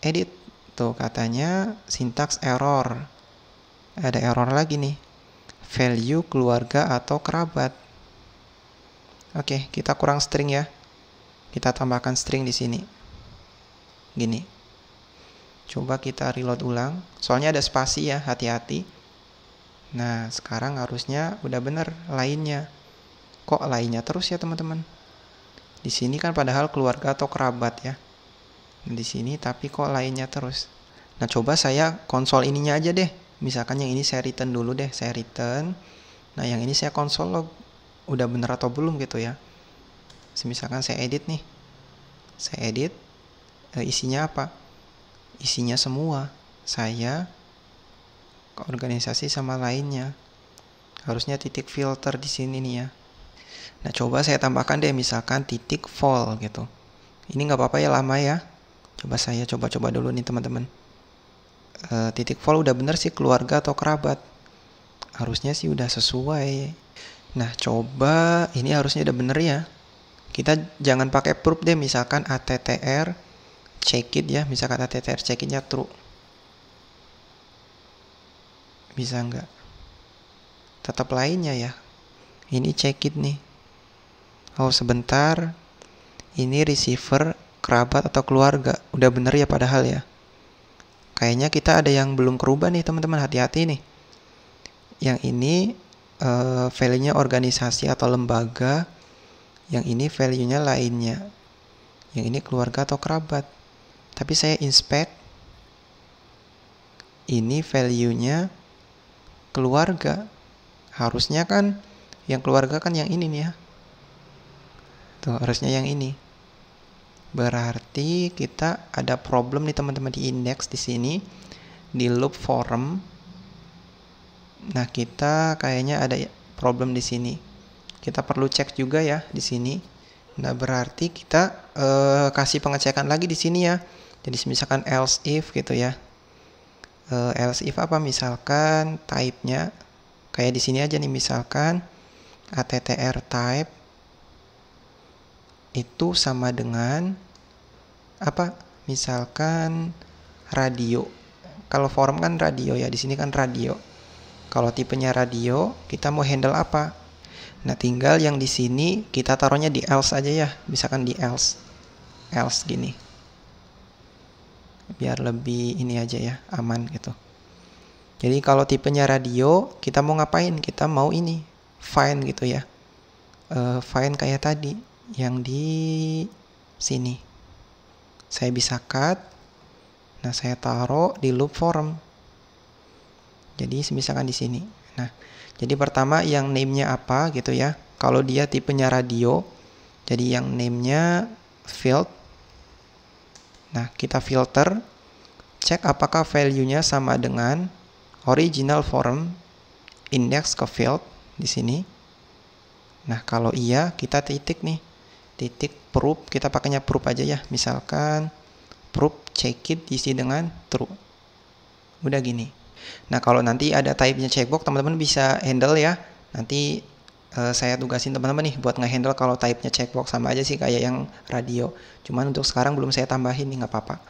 [SPEAKER 1] Edit, tuh katanya syntax error. Ada error lagi nih. Value keluarga atau kerabat. Oke, kita kurang string ya. Kita tambahkan string di sini. Gini. Coba kita reload ulang. Soalnya ada spasi ya, hati-hati. Nah, sekarang harusnya udah bener lainnya. Kok lainnya terus ya, teman-teman? Di sini kan padahal keluarga atau kerabat ya. Di sini tapi kok lainnya terus. Nah, coba saya konsol ininya aja deh. Misalkan yang ini saya return dulu deh, saya return. Nah, yang ini saya konsol log. Udah bener atau belum gitu ya. Misalkan saya edit nih. Saya edit. Isinya apa? Isinya semua. Saya, organisasi sama lainnya. Harusnya titik filter di sini nih ya. Nah, coba saya tambahkan deh misalkan titik vol gitu. Ini nggak apa-apa ya, lama ya. Coba saya coba-coba dulu nih teman-teman. Titik vol udah bener sih keluarga atau kerabat. Harusnya sih udah sesuai. Nah, coba ini harusnya udah bener ya. Kita jangan pakai proof deh, misalkan attr check it ya, misalkan attr check it-nya true. Bisa nggak? Tetap lainnya ya. Ini check it nih. Oh, sebentar. Ini receiver kerabat atau keluarga. Udah bener ya padahal ya. Kayaknya kita ada yang belum kerubah nih teman-teman, hati-hati nih. Yang ini value-nya organisasi atau lembaga. Yang ini value-nya lainnya. Yang ini keluarga atau kerabat. Tapi saya inspect. Ini value-nya keluarga. Harusnya kan yang keluarga kan yang ini nih ya. Tuh, harusnya yang ini. Berarti kita ada problem nih teman-teman di index di sini. Di loop form. Nah, kita kayaknya ada problem di sini. Kita perlu cek juga ya di sini. Nah, berarti kita kasih pengecekan lagi di sini ya. Jadi misalkan else if gitu ya. Else if apa? Misalkan type-nya kayak di sini aja nih, misalkan attr type itu sama dengan apa? Misalkan radio. Kalau form kan radio ya, di sini kan radio. Kalau tipenya radio, kita mau handle apa? Nah, tinggal yang di sini kita taruhnya di else aja ya. Misalkan di else gini. Biar lebih ini aja ya, aman gitu. Jadi kalau tipenya radio, kita mau ngapain? Kita mau ini, find gitu ya. Find kayak tadi, yang di sini. Saya bisa cut. Nah, saya taruh di loop form. Jadi misalkan di sini. Nah, jadi pertama yang name-nya apa gitu ya. Kalau dia tipenya radio, jadi yang name-nya field. Nah, kita filter, cek apakah value-nya sama dengan original form index ke field di sini. Nah, kalau iya, kita titik nih. Titik proof, kita pakainya proof aja ya. Misalkan proof check it diisi dengan true. Udah gini. Nah, kalau nanti ada type-nya checkbox, teman-teman bisa handle ya. Nanti saya tugasin teman-teman nih buat nge-handle kalau type-nya checkbox, sama aja sih kayak yang radio. Cuman untuk sekarang belum saya tambahin nih, nggak apa-apa.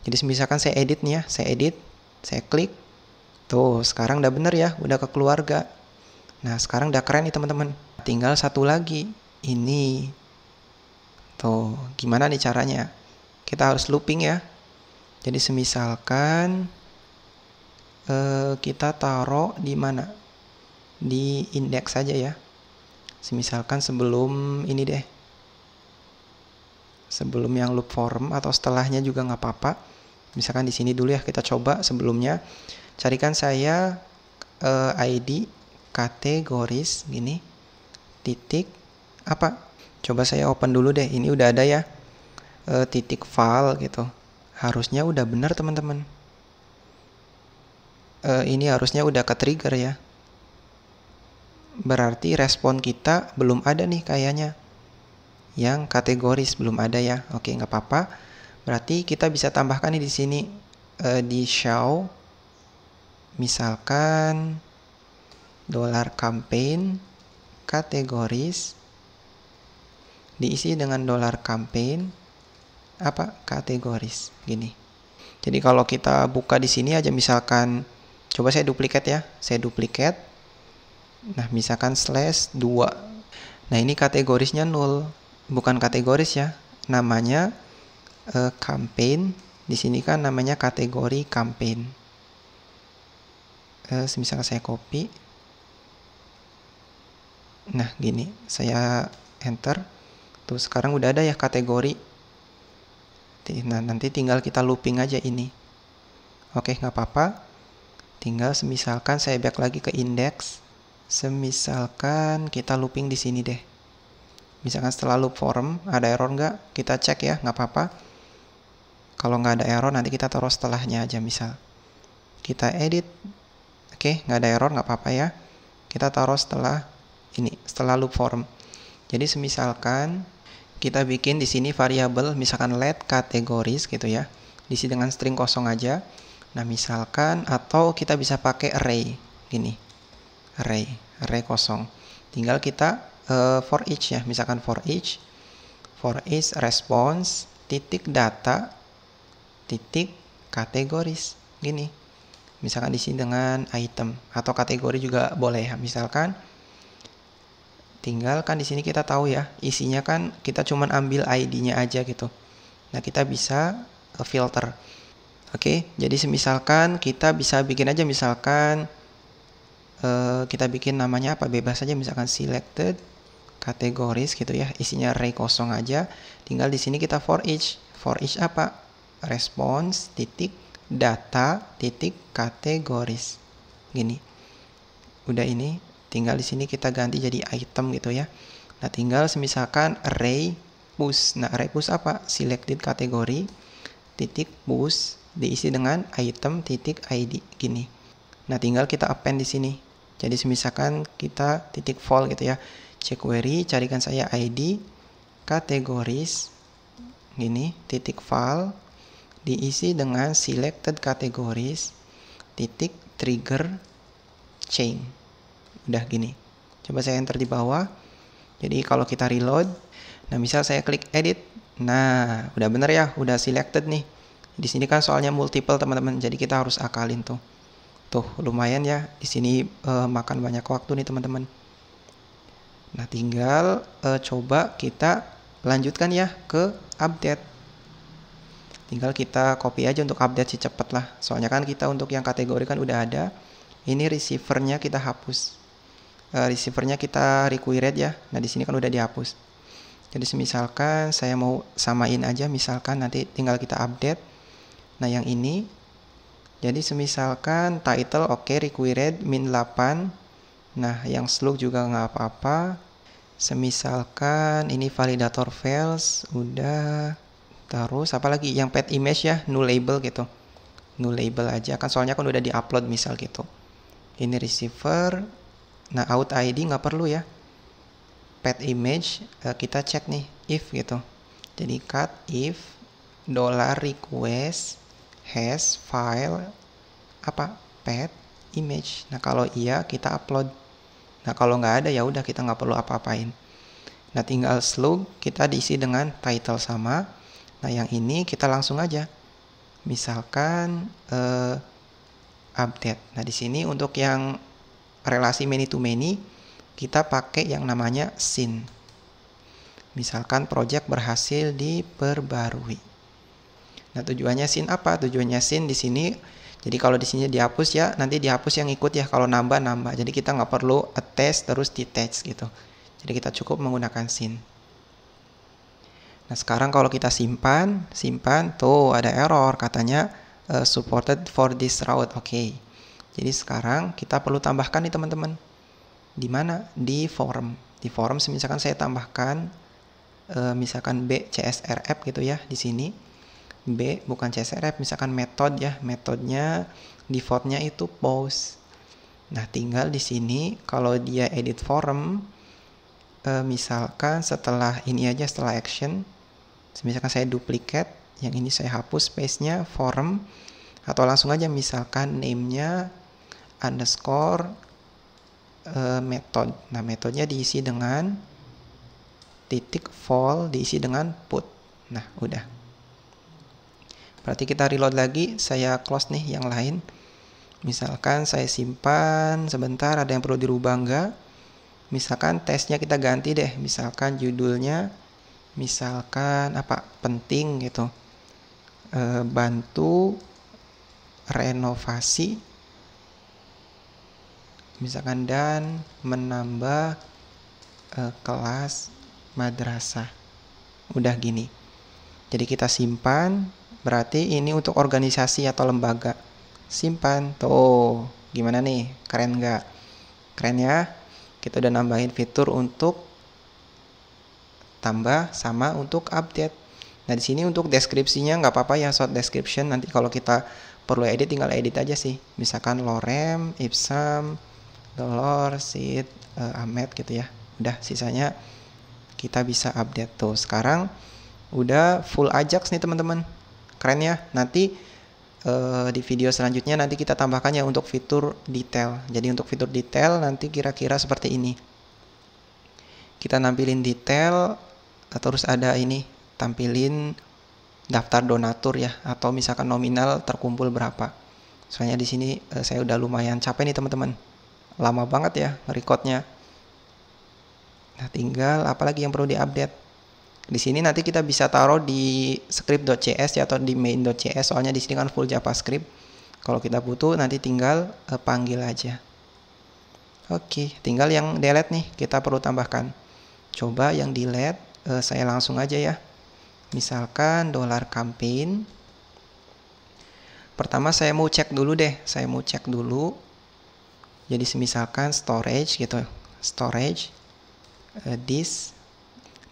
[SPEAKER 1] Jadi misalkan saya edit nih ya, saya edit, saya klik. Tuh, sekarang udah bener ya, udah ke keluarga. Nah, sekarang udah keren nih teman-teman. Tinggal satu lagi, ini. Tuh, gimana nih caranya? Kita harus looping ya. Jadi semisalkan kita taruh di mana? Di index saja ya. Misalkan sebelum ini deh, sebelum yang loop form atau setelahnya juga nggak apa-apa. Misalkan di sini dulu ya, kita coba sebelumnya. Carikan saya ID kategoris gini, titik apa? Coba saya open dulu deh. Ini udah ada ya, titik file gitu. Harusnya udah benar teman-teman. Ini harusnya udah ke trigger ya. Berarti respon kita belum ada nih kayaknya. Yang kategoris belum ada ya. Oke, nggak apa-apa. Berarti kita bisa tambahkan nih di sini di show misalkan $campaign kategoris diisi dengan $campaign kategoris gini. Jadi kalau kita buka di sini aja misalkan, coba saya duplikat ya, saya duplikat. Nah, misalkan /2. Nah, ini kategorisnya 0, bukan kategoris ya, namanya campaign. Di sini kan namanya kategori campaign. Misalkan saya copy. Nah, gini, saya enter. Tuh, sekarang udah ada ya kategori. Nah, nanti tinggal kita looping aja ini. Oke, nggak apa-apa. Tinggal semisalkan saya back lagi ke index. Semisalkan kita looping di sini deh. Misalkan setelah loop form, ada error nggak? Kita cek ya, nggak apa-apa. Kalau nggak ada error, nanti kita taruh setelahnya aja misal. Kita edit. Oke, nggak ada error, nggak apa-apa ya. Kita taruh setelah ini, setelah loop form. Jadi semisalkan kita bikin di sini variabel, misalkan let kategoris gitu ya. Diisi dengan string kosong aja. Nah, misalkan atau kita bisa pakai array gini. Array kosong. Tinggal kita for each ya, misalkan for each response titik data titik kategoris gini. Misalkan diisi dengan item atau kategori juga boleh ya. Misalkan tinggal kan di sini kita tahu ya, isinya kan kita cuman ambil ID-nya aja gitu. Nah, kita bisa filter. Oke, jadi semisalkan kita bisa bikin aja misalkan kita bikin namanya apa, bebas aja, misalkan selected kategoris gitu ya, isinya array kosong aja. Tinggal di sini kita for each apa, response titik data titik kategoris gini. Udah, ini tinggal di sini kita ganti jadi item gitu ya. Nah, tinggal semisalkan array push. Nah, array push apa, selected kategori titik push diisi dengan item titik id gini. Nah, tinggal kita append di sini. Jadi semisalkan kita titik vol gitu ya, check query, carikan saya id kategoris gini titik file diisi dengan selected kategoris titik trigger chain. Udah gini. Coba saya enter di bawah. Jadi kalau kita reload, nah misal saya klik edit, nah udah bener ya, udah selected nih. Di sini kan soalnya multiple teman-teman, jadi kita harus akalin tuh. Tuh lumayan ya, di sini makan banyak waktu nih teman-teman. Nah, tinggal coba kita lanjutkan ya ke update. Tinggal kita copy aja untuk update sih, cepet lah. Soalnya kan kita untuk yang kategori kan udah ada. Ini receivernya kita hapus. Receivernya kita required ya. Nah, di sini kan udah dihapus. Jadi semisalkan saya mau samain aja, misalkan nanti tinggal kita update. Nah, yang ini. Jadi semisalkan title oke, required min 8. Nah, yang slug juga nggak apa-apa. Semisalkan ini validator files udah. Terus apalagi yang pet image ya, null label gitu. Null label aja kan, soalnya kan udah diupload misal gitu. Ini receiver. Nah, out ID nggak perlu ya. Pet image kita cek nih if gitu. Jadi cut if $request has file apa, pet image. Nah, kalau iya kita upload. Nah, kalau nggak ada ya udah, kita nggak perlu apa-apain. Nah, tinggal slug kita diisi dengan title sama. Nah, yang ini kita langsung aja. Misalkan update. Nah, di sini untuk yang relasi many to many kita pakai yang namanya scene. Misalkan project berhasil diperbarui. Nah, tujuannya scene apa? Tujuannya scene di sini. Jadi kalau di sini dihapus ya, nanti dihapus yang ikut ya. Kalau nambah. Jadi kita nggak perlu attach terus detach gitu. Jadi kita cukup menggunakan scene. Nah, sekarang kalau kita simpan, tuh ada error katanya supported for this route. Oke. Jadi sekarang kita perlu tambahkan nih teman-teman. Di mana? Di form. Di form misalkan saya tambahkan misalkan B CSRF gitu ya di sini. B bukan CSRF, misalkan metode ya. Metodenya defaultnya itu post. Nah, tinggal di sini kalau dia edit form misalkan setelah ini aja, setelah action, misalkan saya duplicate, yang ini saya hapus space-nya form, atau langsung aja misalkan name-nya underscore method. Nah, metodenya diisi dengan titik vol, diisi dengan put. Nah, udah. Berarti kita reload lagi, saya close nih yang lain. Misalkan saya simpan sebentar, ada yang perlu dirubah enggak? Misalkan tesnya kita ganti deh, misalkan judulnya, misalkan apa, penting gitu. Bantu renovasi, misalkan, dan menambah kelas madrasah. Udah gini. Jadi kita simpan, berarti ini untuk organisasi atau lembaga. Simpan. Tuh, gimana nih? Keren nggak? Keren ya? Kita udah nambahin fitur untuk tambah sama untuk update. Nah, di sini untuk deskripsinya nggak apa-apa ya, short description. Nanti kalau kita perlu edit, tinggal edit aja sih. Misalkan Lorem, Ipsam, Dolor, Sid, Ahmed gitu ya. Udah, sisanya kita bisa update tuh. Sekarang udah full Ajax nih teman-teman. Keren ya. Nanti di video selanjutnya nanti kita tambahkan ya untuk fitur detail. Jadi untuk fitur detail nanti kira-kira seperti ini. Kita nampilin detail, terus ada ini, tampilin daftar donatur ya, atau misalkan nominal terkumpul berapa. Soalnya di sini saya udah lumayan capek nih teman-teman. Lama banget ya recordnya. Nah, tinggal apalagi yang perlu diupdate. Di sini nanti kita bisa taruh di script.cs ya, atau di main.cs, soalnya di sini kan full JavaScript. Kalau kita butuh nanti tinggal panggil aja. Oke, tinggal yang delete nih kita perlu tambahkan. Coba yang delete saya langsung aja ya. Misalkan $campaign. Pertama saya mau cek dulu deh, Jadi misalkan storage gitu, storage disk.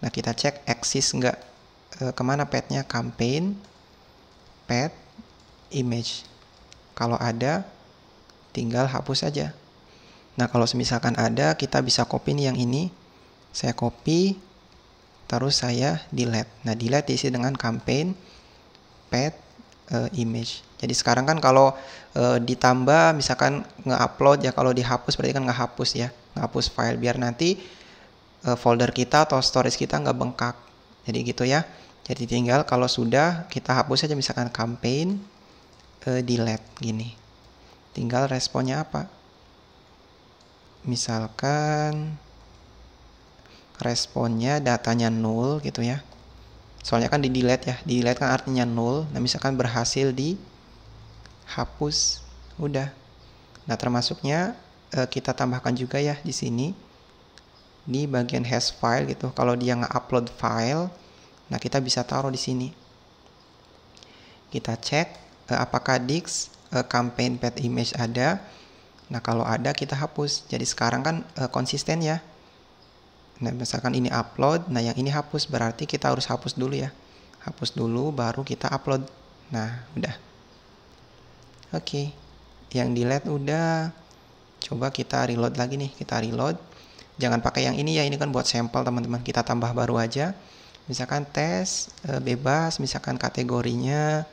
[SPEAKER 1] Nah, kita cek exist nggak, kemana path-nya, campaign, path, image. Kalau ada, tinggal hapus saja. Nah, kalau misalkan ada, kita bisa copy nih yang ini. Saya copy, terus saya delete. Nah, delete diisi dengan campaign, path, image. Jadi sekarang kan kalau ditambah, misalkan nge-upload ya, kalau dihapus berarti kan nge-hapus ya, nge-hapus file, biar nanti folder kita atau storage kita nggak bengkak. Jadi gitu ya. Jadi tinggal kalau sudah kita hapus saja, misalkan campaign delete gini. Tinggal responnya apa? Misalkan responnya datanya null gitu ya. Soalnya kan di delete ya. Di delete kan artinya null. Nah, misalkan berhasil dihapus. Udah. Nah, termasuknya kita tambahkan juga ya di sini. Di bagian hash file gitu. Kalau dia nge-upload file, nah kita bisa taruh di sini. Kita cek apakah disk campaign path image ada. Nah, kalau ada kita hapus. Jadi sekarang kan konsisten ya. Nah, misalkan ini upload, nah yang ini hapus, berarti kita harus hapus dulu ya. Hapus dulu baru kita upload. Nah, udah. Oke. Yang delete udah. Coba kita reload lagi nih, kita reload. Jangan pakai yang ini ya, ini kan buat sampel teman-teman. Kita tambah baru aja. Misalkan tes bebas, misalkan kategorinya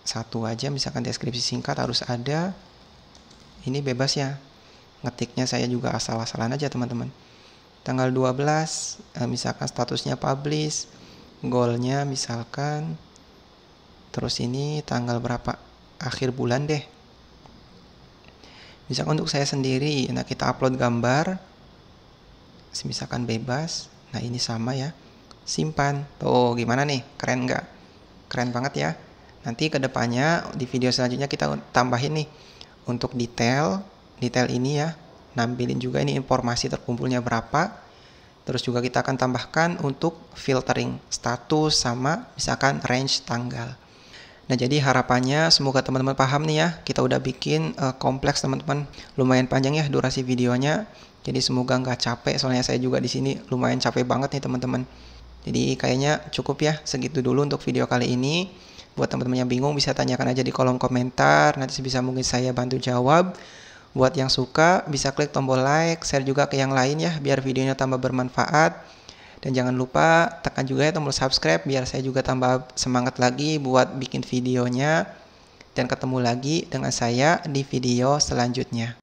[SPEAKER 1] satu aja, misalkan deskripsi singkat harus ada. Ini bebas ya. Ngetiknya saya juga asal-asalan aja teman-teman. Tanggal 12, misalkan statusnya publish, goalnya misalkan, terus ini tanggal berapa, akhir bulan deh. Misalkan untuk saya sendiri, nah kita upload gambar, misalkan bebas, nah ini sama ya, simpan. Tuh gimana nih, keren nggak? Keren banget ya. Nanti kedepannya di video selanjutnya kita tambahin nih untuk detail ini ya, nampilin juga ini informasi terkumpulnya berapa. Terus juga kita akan tambahkan untuk filtering status sama misalkan range tanggal. Nah, jadi harapannya semoga teman-teman paham nih ya. Kita udah bikin kompleks teman-teman. Lumayan panjang ya durasi videonya. Jadi semoga nggak capek. Soalnya saya juga di sini lumayan capek banget nih teman-teman. Jadi kayaknya cukup ya. Segitu dulu untuk video kali ini. Buat teman-teman yang bingung bisa tanyakan aja di kolom komentar. Nanti sebisa mungkin saya bantu jawab. Buat yang suka bisa klik tombol like, share juga ke yang lain ya. Biar videonya tambah bermanfaat. Dan jangan lupa tekan juga ya tombol subscribe biar saya juga tambah semangat lagi buat bikin videonya. dan ketemu lagi dengan saya di video selanjutnya.